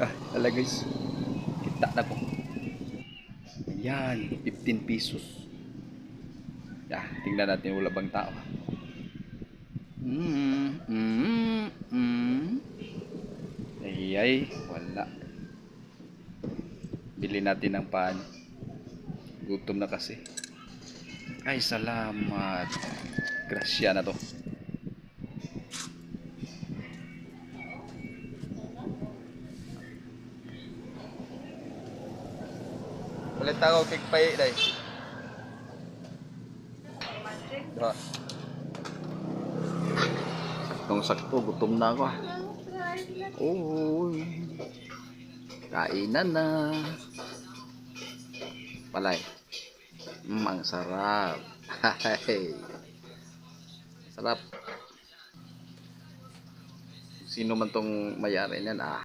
Hala guys, kita na ko. Ayan, 15 pesos. Tingnan natin wala bang tao. Ay, wala. Bili natin ng pan. Gutom na kasi. Ay, salamat. Grasya na to. Ulit ako kikpay day. Diba? Saktong sakto, gutom na ako. Uy. Kainan na. Palay. Ang sarap. Sarap. Sino man tong may-ari niyan